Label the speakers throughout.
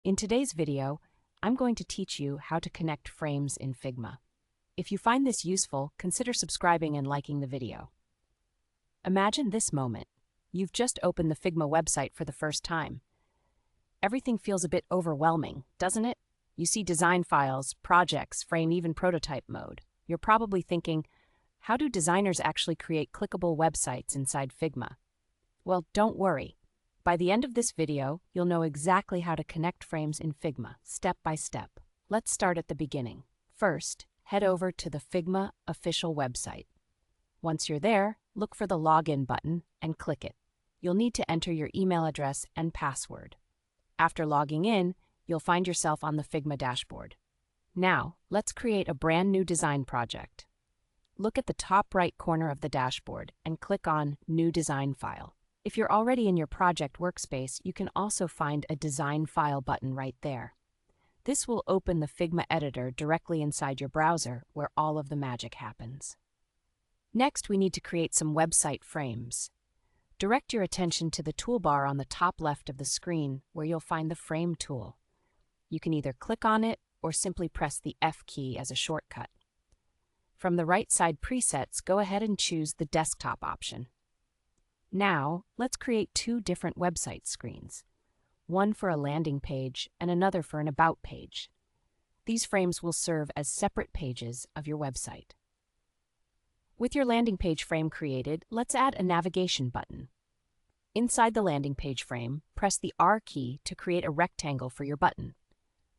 Speaker 1: In today's video, I'm going to teach you how to connect frames in Figma. If you find this useful, consider subscribing and liking the video. Imagine this moment. You've just opened the Figma website for the first time. Everything feels a bit overwhelming, doesn't it? You see design files, projects, frame, even prototype mode. You're probably thinking, how do designers actually create clickable websites inside Figma? Well, don't worry. By the end of this video, you'll know exactly how to connect frames in Figma, step by step. Let's start at the beginning. First, head over to the Figma official website. Once you're there, look for the Login button and click it. You'll need to enter your email address and password. After logging in, you'll find yourself on the Figma dashboard. Now, let's create a brand new design project. Look at the top right corner of the dashboard and click on New Design File. If you're already in your project workspace, you can also find a Design File button right there. This will open the Figma editor directly inside your browser, where all of the magic happens. Next, we need to create some website frames. Direct your attention to the toolbar on the top left of the screen, where you'll find the Frame tool. You can either click on it or simply press the F key as a shortcut. From the right side presets, go ahead and choose the desktop option. Now, let's create two different website screens, one for a landing page and another for an About page. These frames will serve as separate pages of your website. With your landing page frame created, let's add a navigation button. Inside the landing page frame, press the R key to create a rectangle for your button.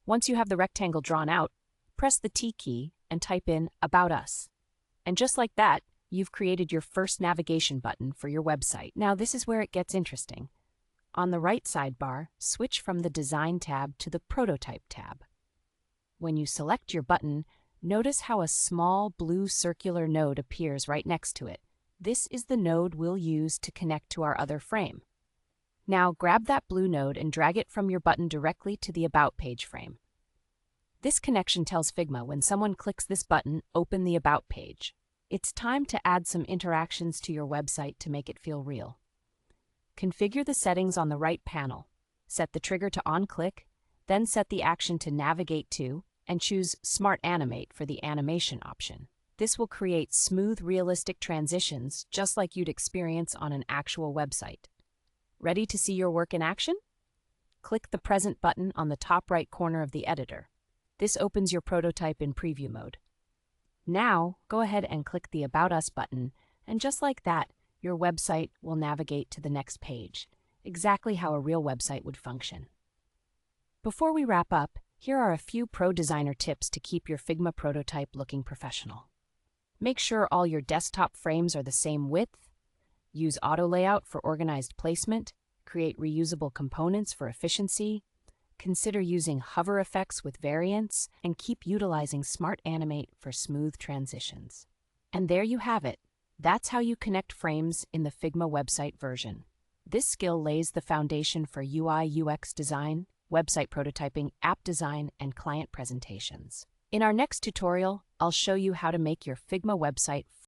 Speaker 1: Once you have the rectangle drawn out, press the T key and type in About Us. And just like that, you've created your first navigation button for your website. Now this is where it gets interesting. On the right sidebar, switch from the Design tab to the Prototype tab. When you select your button, notice how a small blue circular node appears right next to it. This is the node we'll use to connect to our other frame. Now grab that blue node and drag it from your button directly to the About page frame. This connection tells Figma when someone clicks this button, open the About page. It's time to add some interactions to your website to make it feel real. Configure the settings on the right panel. Set the trigger to on-click, then set the action to navigate to, and choose Smart Animate for the animation option. This will create smooth, realistic transitions just like you'd experience on an actual website. Ready to see your work in action? Click the Present button on the top right corner of the editor. This opens your prototype in preview mode. Now, go ahead and click the About Us button, and just like that, your website will navigate to the next page, exactly how a real website would function. Before we wrap up, here are a few pro designer tips to keep your Figma prototype looking professional. Make sure all your desktop frames are the same width, use auto layout for organized placement, create reusable components for efficiency, consider using hover effects with variants, and keep utilizing Smart Animate for smooth transitions. And there you have it. That's how you connect frames in the Figma website version. This skill lays the foundation for UI/UX design, website prototyping, app design, and client presentations. In our next tutorial, I'll show you how to make your Figma website